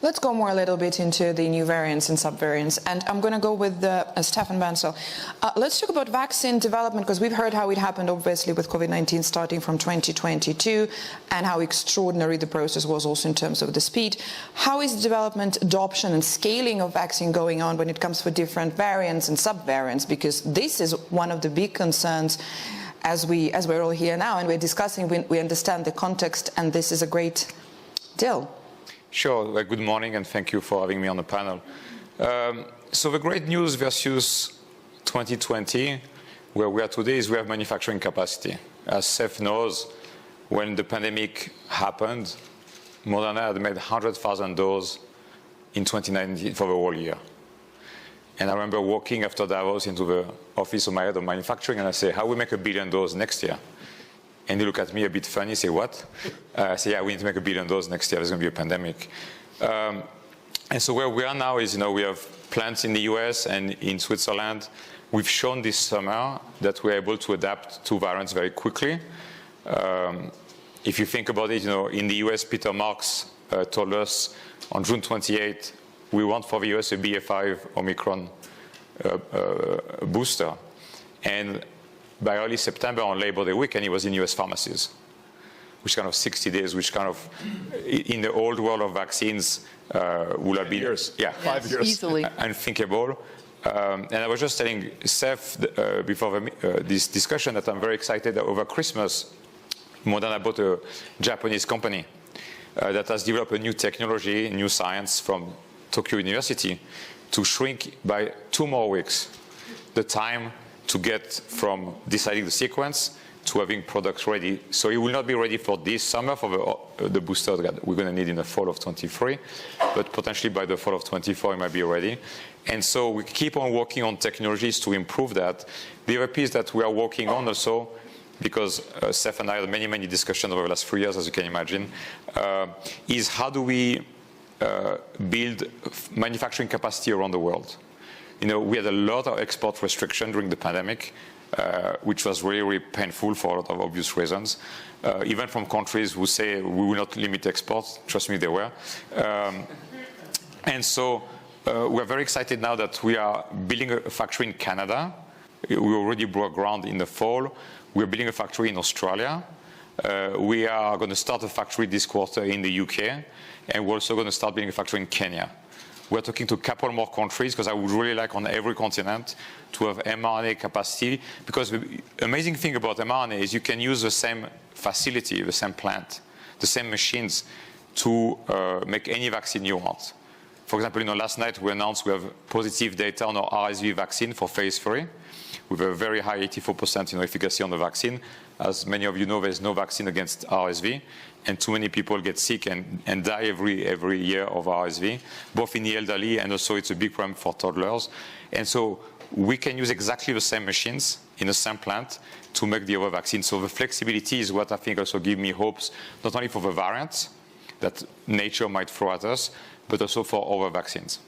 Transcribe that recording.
Let's go more a little bit into the new variants and subvariants. And I'm going to go with Stephane Bancel. Let's talk about vaccine development, because we've heard how it happened, obviously, with COVID-19 starting from 2022 and how extraordinary the process was also in terms of the speed. How is development, adoption and scaling of vaccine going on when it comes for different variants and subvariants? Because this is one of the big concerns as we're all here now and we're discussing. We understand the context, and this is a great deal. Sure. Well, good morning, and thank you for having me on the panel. So the great news versus 2020, where we are today, is we have manufacturing capacity. As Seth knows, when the pandemic happened, Moderna had made 100,000 doses in 2019 for the whole year. And I remember walking after Davos into the office of my head of manufacturing, and I say, how will we make 1 billion doses next year? And he looked at me a bit funny, say, what? I say, yeah, we need to make 1 billion doses next year. There's going to be a pandemic. And so where we are now is, we have plants in the US and in Switzerland. We've shown this summer that we're able to adapt to variants very quickly. If you think about it, in the US, Peter Marks told us on June 28, we want for the US a BA.5 Omicron booster. And by early September on Labor Day weekend, he was in US pharmacies, which kind of 60 days, which kind of, in the old world of vaccines, would have been years. Yeah, 5 years. Easily. Unthinkable. And I was just telling Seth before this discussion that I'm very excited that over Christmas, Moderna bought a Japanese company that has developed a new technology, new science from Tokyo University to shrink by 2 more weeks the time to get from deciding the sequence to having products ready. So it will not be ready for this summer for the booster that we're going to need in the fall of 23, but potentially by the fall of 24 it might be ready. And so we keep on working on technologies to improve that. The other piece that we are working on also, because Seth and I had many discussions over the last 3 years, as you can imagine, is how do we build manufacturing capacity around the world. We had a lot of export restriction during the pandemic, which was really painful for a lot of obvious reasons, even from countries who say we will not limit exports. Trust me, they were. And so we're very excited now that we are building a factory in Canada. We already broke ground in the fall. We're building a factory in Australia. We are going to start a factory this quarter in the UK, and we're also going to start building a factory in Kenya. We're talking to a couple more countries, because I would really like on every continent to have mRNA capacity, because the amazing thing about mRNA is you can use the same facility, the same plant, the same machines to make any vaccine you want. For example, last night we announced we have positive data on our RSV vaccine for phase 3. with a very high 84% efficacy on the vaccine. As many of you know, there's no vaccine against RSV, and too many people get sick and die every year of RSV, both in the elderly, and also it's a big problem for toddlers. And so we can use exactly the same machines in the same plant to make the other vaccine. So the flexibility is what I think also gives me hopes, not only for the variants that nature might throw at us, but also for other vaccines.